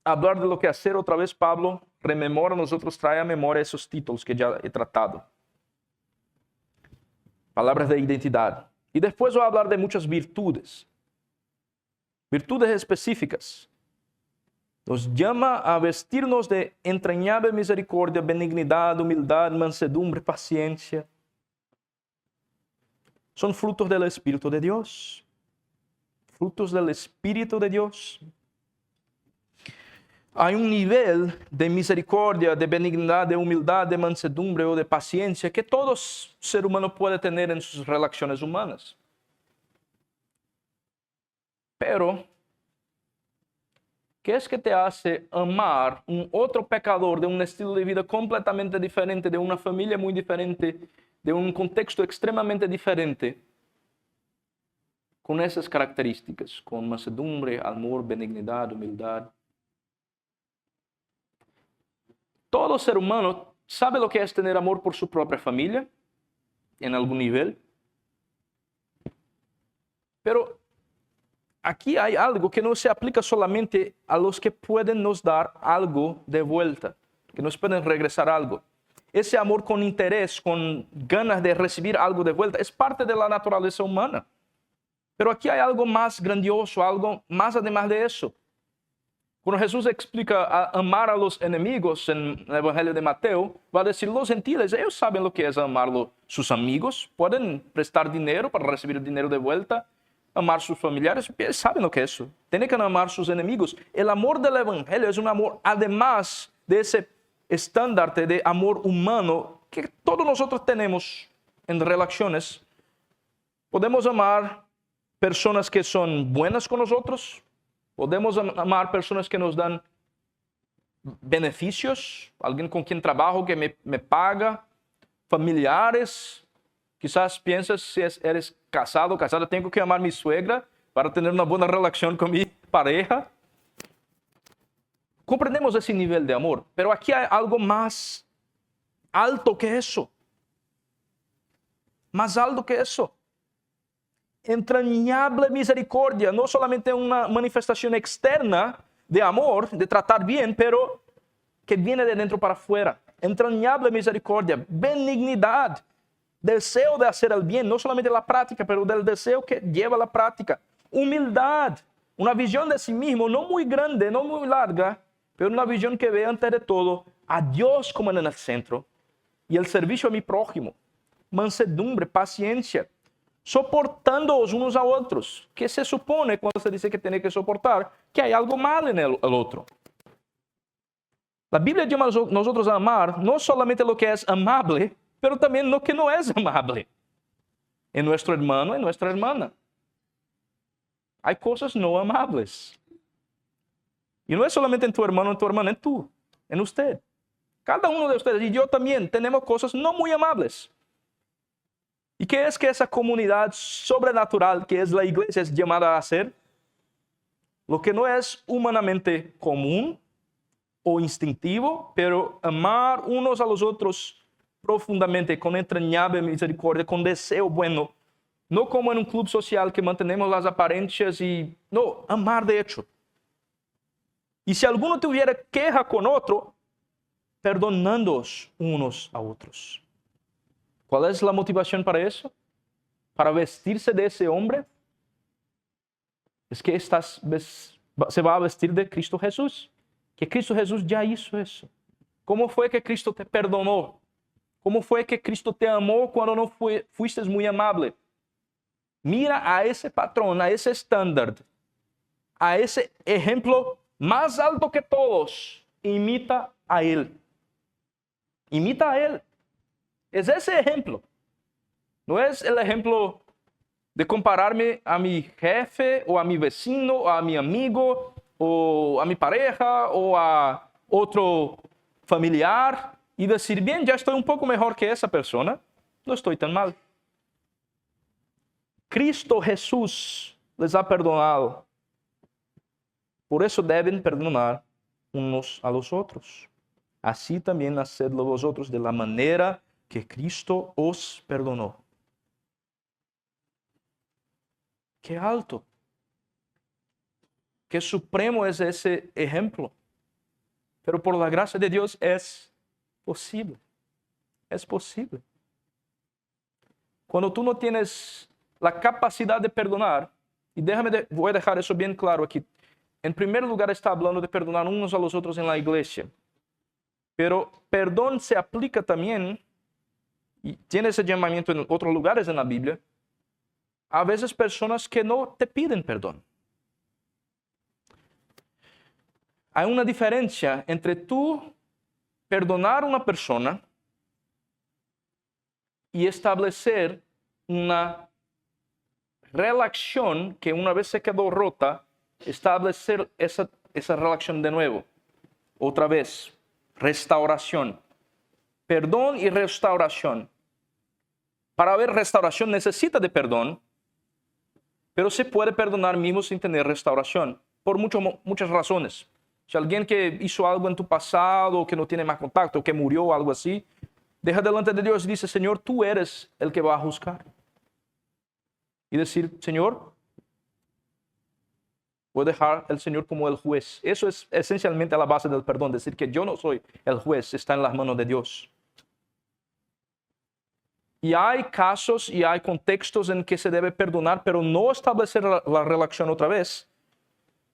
hablar de lo que hacer otra vez, Pablo rememora, nosotros trae a memoria esos títulos que ya he tratado. Palabras de identidad. Y después voy a hablar de muchas virtudes. Virtudes específicas. Nos llama a vestirnos de entrañable misericordia, benignidad, humildad, mansedumbre, paciencia. Son frutos del Espíritu de Dios. Frutos del Espíritu de Dios. Hay un nivel de misericordia, de benignidad, de humildad, de mansedumbre o de paciencia que todo ser humano puede tener en sus relaciones humanas. Pero, ¿qué es que te hace amar un otro pecador de un estilo de vida completamente diferente, de una familia muy diferente, de un contexto extremadamente diferente, con esas características, con mansedumbre, amor, benignidad, humildad? Todo ser humano sabe lo que es tener amor por su propia familia, en algún nivel. Pero aquí hay algo que no se aplica solamente a los que pueden nos dar algo de vuelta, que nos pueden regresar algo. Ese amor con interés, con ganas de recibir algo de vuelta, es parte de la naturaleza humana. Pero aquí hay algo más grandioso, algo más además de eso. Cuando Jesús explica a amar a los enemigos en el Evangelio de Mateo, va a decir, los gentiles, ellos saben lo que es amar a sus amigos, pueden prestar dinero para recibir dinero de vuelta, amar a sus familiares, ellos saben lo que es eso. Tienen que amar a sus enemigos. El amor del Evangelio es un amor, además de ese estándar de amor humano que todos nosotros tenemos en relaciones. Podemos amar personas que son buenas con nosotros, podemos amar personas que nos dan beneficios, alguien con quien trabajo que me paga, familiares. Quizás piensas, si eres casado o casada, tengo que amar a mi suegra para tener una buena relación con mi pareja. Comprendemos ese nivel de amor, pero aquí hay algo más alto que eso. Más alto que eso. Entrañable misericordia, no solamente una manifestación externa de amor, de tratar bien, pero que viene de dentro para afuera. Entrañable misericordia, benignidad, deseo de hacer el bien, no solamente la práctica, pero del deseo que lleva a la práctica. Humildad, una visión de sí mismo, no muy grande, no muy larga, pero una visión que ve antes de todo a Dios como en el centro y el servicio a mi prójimo. Mansedumbre, paciencia, soportándoos unos a otros. ¿Qué se supone cuando se dice que tiene que soportar? Que hay algo mal en el otro. La Biblia llama a nosotros a amar no solamente lo que es amable, pero también lo que no es amable en nuestro hermano, en nuestra hermana. Hay cosas no amables. Y no es solamente en tu hermano, en tu hermana, en tú, en usted. Cada uno de ustedes y yo también tenemos cosas no muy amables. ¿Y qué es que esa comunidad sobrenatural que es la iglesia es llamada a hacer? Lo que no es humanamente común o instintivo, pero amar unos a los otros profundamente, con entrañable misericordia, con deseo bueno. No como en un club social que mantenemos las apariencias y... No, amar de hecho. Y si alguno tuviera queja con otro, perdonándoos unos a otros. ¿Cuál es la motivación para eso? Para vestirse de ese hombre. Es que se va a vestir de Cristo Jesús. Que Cristo Jesús ya hizo eso. ¿Cómo fue que Cristo te perdonó? ¿Cómo fue que Cristo te amó cuando no fuiste muy amable? Mira a ese patrón, a ese estándar, a ese ejemplo más alto que todos. Imita a Él. Imita a Él. Es ese ejemplo. No es el ejemplo de compararme a mi jefe o a mi vecino o a mi amigo o a mi pareja o a otro familiar y decir, bien, ya estoy un poco mejor que esa persona, no estoy tan mal. Cristo Jesús les ha perdonado. Por eso deben perdonar unos a los otros. Así también hacedlo vosotros de la manera que Cristo os perdonó. Qué alto, qué supremo es ese ejemplo. Pero por la gracia de Dios es posible. Es posible. Cuando tú no tienes la capacidad de perdonar, y voy a dejar eso bien claro aquí. En primer lugar está hablando de perdonar unos a los otros en la iglesia. Pero perdón se aplica también, y tiene ese llamamiento en otros lugares en la Biblia, a veces personas que no te piden perdón. Hay una diferencia entre tú perdonar a una persona y establecer una relación que una vez se quedó rota, establecer esa relación de nuevo. Otra vez, restauración. Perdón y restauración. Para haber restauración necesita de perdón, pero se puede perdonar mismo sin tener restauración, por muchas razones. Si alguien que hizo algo en tu pasado, que no tiene más contacto, que murió o algo así, deja delante de Dios y dice, Señor, tú eres el que va a juzgar. Y decir, Señor, Voy a dejar al Señor como el juez. Eso es esencialmente la base del perdón. Decir que yo no soy el juez, está en las manos de Dios. Y hay casos y hay contextos en que se debe perdonar, pero no establecer la relación otra vez,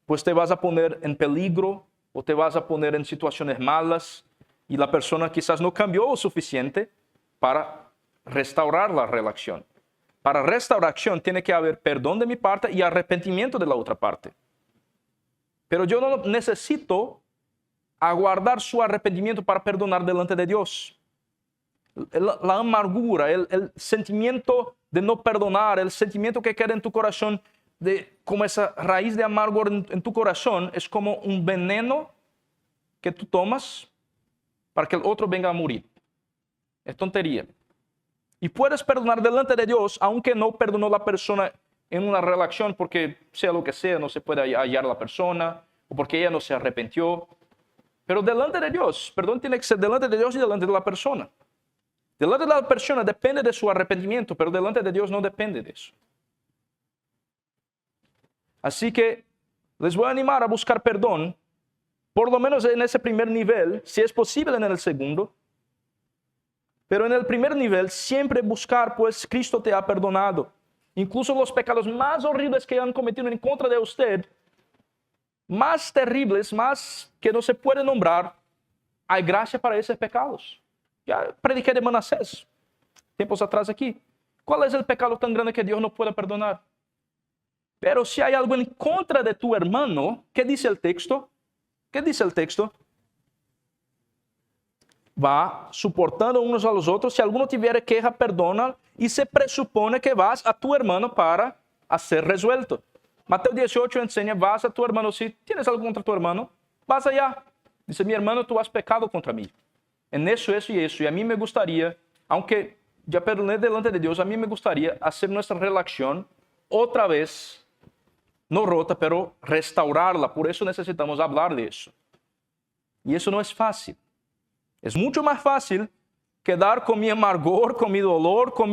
pues te vas a poner en peligro o te vas a poner en situaciones malas y la persona quizás no cambió lo suficiente para restaurar la relación. Para restauración tiene que haber perdón de mi parte y arrepentimiento de la otra parte. Pero yo no necesito aguardar su arrepentimiento para perdonar delante de Dios. La amargura, el sentimiento de no perdonar, el sentimiento que queda en tu corazón, como esa raíz de amargura en tu corazón, es como un veneno que tú tomas para que el otro venga a morir. Es tontería. Y puedes perdonar delante de Dios, aunque no perdonó la persona en una relación, porque sea lo que sea, no se puede hallar la persona, o porque ella no se arrepintió. Pero delante de Dios, perdón tiene que ser delante de Dios y delante de la persona. Delante de la persona depende de su arrepentimiento, pero delante de Dios no depende de eso. Así que les voy a animar a buscar perdón, por lo menos en ese primer nivel, si es posible en el segundo. Pero en el primer nivel, siempre buscar, pues Cristo te ha perdonado. Incluso los pecados más horribles que han cometido en contra de usted, más terribles, más que no se puede nombrar, hay gracia para esos pecados. Ya prediqué de Manasés, tiempos atrás aquí. ¿Cuál es el pecado tan grande que Dios no puede perdonar? Pero si hay algo en contra de tu hermano, ¿qué dice el texto? ¿Qué dice el texto? Va soportando unos a los otros. Si alguno tiver queja, perdona. Y se presupone que vas a tu hermano para ser resuelto. Mateo 18 enseña, vas a tu hermano. Si tienes algo contra tu hermano, vas allá. Dice, mi hermano, tú has pecado contra mí. En eso y eso. Y a mí me gustaría, aunque ya perdoné delante de Dios, a mí me gustaría hacer nuestra relación otra vez, no rota, pero restaurarla. Por eso necesitamos hablar de eso. Y eso no es fácil. Es mucho más fácil quedar con mi amargor, con mi dolor, con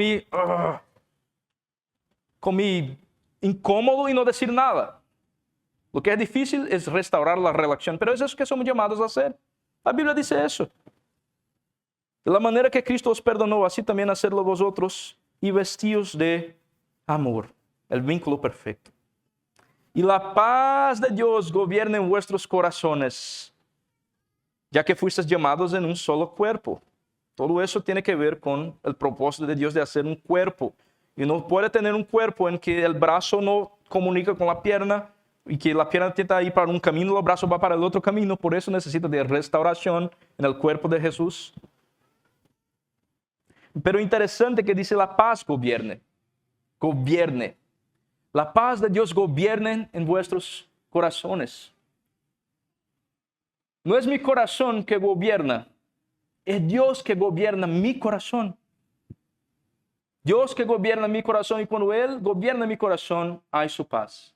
mi incómodo y no decir nada. Lo que es difícil es restaurar la relación, pero es eso que somos llamados a hacer. La Biblia dice eso. De la manera que Cristo os perdonó, así también hacedlo vosotros y vestíos de amor, el vínculo perfecto. Y la paz de Dios gobierne en vuestros corazones, ya que fuisteis llamados en un solo cuerpo. Todo eso tiene que ver con el propósito de Dios de hacer un cuerpo. Y no puede tener un cuerpo en que el brazo no comunica con la pierna y que la pierna intenta ir para un camino, el brazo va para el otro camino. Por eso necesita de restauración en el cuerpo de Jesús. Pero interesante que dice la paz gobierne. Gobierne. La paz de Dios gobierne en vuestros corazones. No es mi corazón que gobierna, es Dios que gobierna mi corazón. Dios que gobierna mi corazón, y cuando Él gobierna mi corazón, hay su paz.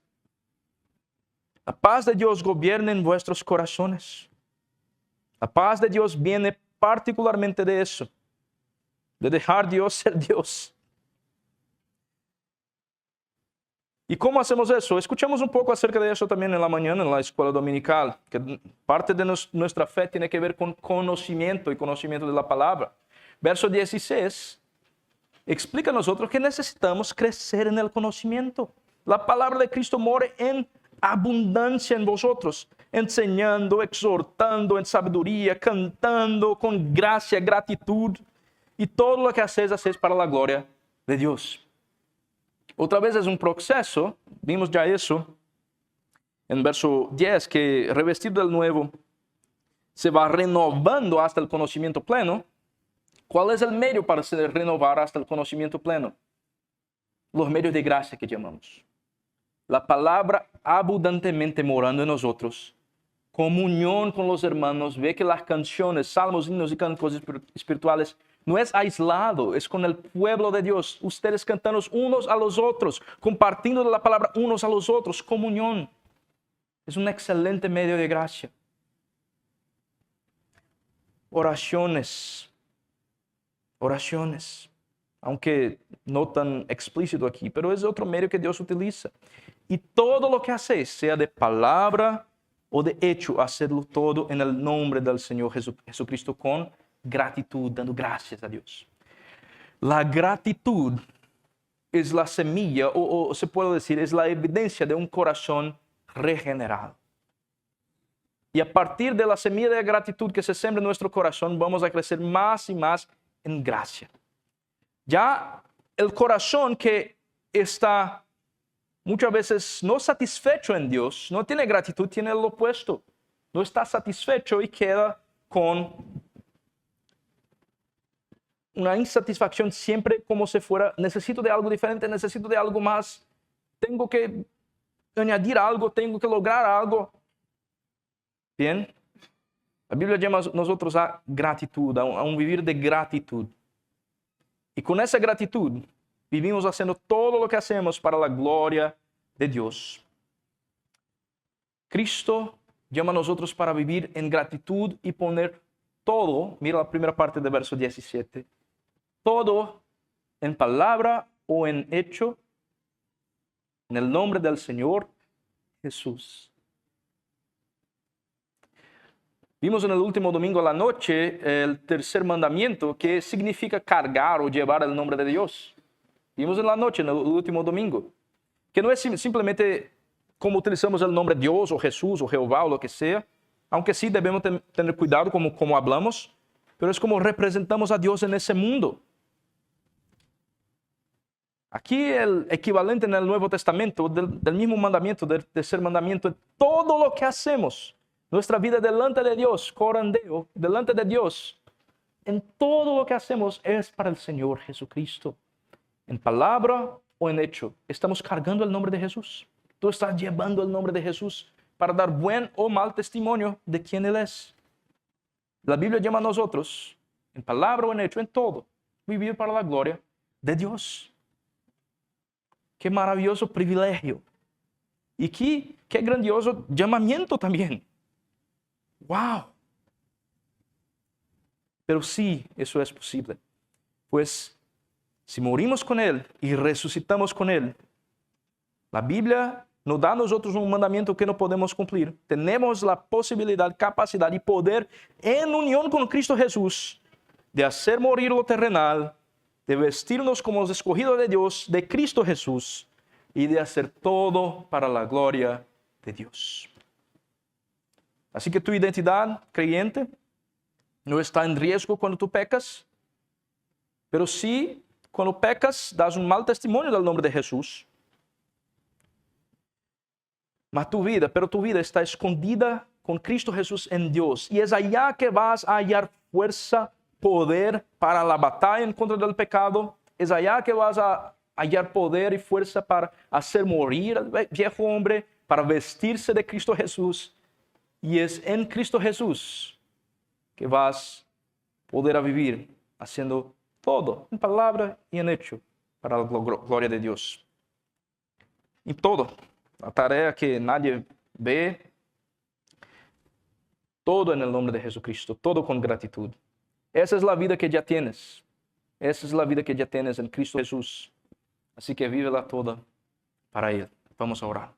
La paz de Dios gobierna en vuestros corazones. La paz de Dios viene particularmente de eso, de dejar Dios ser Dios. ¿Y cómo hacemos eso? Escuchamos un poco acerca de eso también en la mañana en la escuela dominical, que parte de nuestra fe tiene que ver con conocimiento y conocimiento de la palabra. Verso 16 explica a nosotros que necesitamos crecer en el conocimiento. La palabra de Cristo mora en abundancia en vosotros, enseñando, exhortando en sabiduría, cantando con gracia, gratitud, y todo lo que hacéis para la gloria de Dios. Otra vez es un proceso, vimos ya eso en verso 10, que revestido del nuevo se va renovando hasta el conocimiento pleno. ¿Cuál es el medio para se renovar hasta el conocimiento pleno? Los medios de gracia que llamamos. La palabra abundantemente morando en nosotros, comunión con los hermanos, ve que las canciones, salmos, himnos y cantos espirituales no es aislado, es con el pueblo de Dios. Ustedes cantando unos a los otros, compartiendo la palabra unos a los otros, comunión. Es un excelente medio de gracia. Oraciones. Oraciones. aunque no tan explícito aquí, pero es otro medio que Dios utiliza. Y todo lo que hacéis, sea de palabra o de hecho, hacedlo todo en el nombre del Señor Jesucristo con gratitud, dando gracias a Dios. La gratitud es la semilla, o se puede decir, es la evidencia de un corazón regenerado. Y a partir de la semilla de gratitud que se siembra en nuestro corazón, vamos a crecer más y más en gracia. Ya el corazón que está muchas veces no satisfecho en Dios, no tiene gratitud, tiene lo opuesto. No está satisfecho y queda con una insatisfacción siempre como si fuera, necesito de algo diferente, necesito de algo más, tengo que añadir algo, tengo que lograr algo. Bien, la Biblia llama a nosotros a gratitud, a un vivir de gratitud. Y con esa gratitud vivimos haciendo todo lo que hacemos para la gloria de Dios. Cristo llama a nosotros para vivir en gratitud y poner todo, mira la primera parte del verso 17, todo en palabra o en hecho, en el nombre del Señor Jesús. Vimos en el último domingo a la noche el tercer mandamiento, que significa cargar o llevar el nombre de Dios. Vimos en la noche, en el último domingo, que no es simplemente como utilizamos el nombre Dios o Jesús o Jehová o lo que sea, aunque sí debemos tener cuidado como hablamos, pero es como representamos a Dios en ese mundo. Aquí el equivalente en el Nuevo Testamento del mismo mandamiento, del tercer mandamiento, todo lo que hacemos, nuestra vida delante de Dios, corandeo, delante de Dios, en todo lo que hacemos es para el Señor Jesucristo. En palabra o en hecho, estamos cargando el nombre de Jesús. Tú estás llevando el nombre de Jesús para dar buen o mal testimonio de quién Él es. La Biblia llama a nosotros, en palabra o en hecho, en todo, vivir para la gloria de Dios. Qué maravilloso privilegio. Y qué grandioso llamamiento también. ¡Wow! Pero sí, eso es posible. Pues si morimos con Él y resucitamos con Él, la Biblia nos da a nosotros un mandamiento que no podemos cumplir. Tenemos la posibilidad, capacidad y poder en unión con Cristo Jesús de hacer morir lo terrenal, de vestirnos como los escogidos de Dios, de Cristo Jesús, y de hacer todo para la gloria de Dios. Así que tu identidad creyente no está en riesgo cuando tú pecas, pero sí cuando pecas das un mal testimonio del nombre de Jesús. Pero tu vida está escondida con Cristo Jesús en Dios, y es allá que vas a hallar fuerza, poder para la batalla en contra del pecado. Es allá que vas a hallar poder y fuerza para hacer morir al viejo hombre, para vestirse de Cristo Jesús. Y es en Cristo Jesús que vas a poder vivir haciendo todo, en palabra y en hecho, para la gloria de Dios. Y todo, la tarea que nadie ve, todo en el nombre de Jesucristo, todo con gratitud. Esa es la vida que ya tienes. Esa es la vida que ya tienes en Cristo Jesús. Así que vívela toda para Él. Vamos a orar.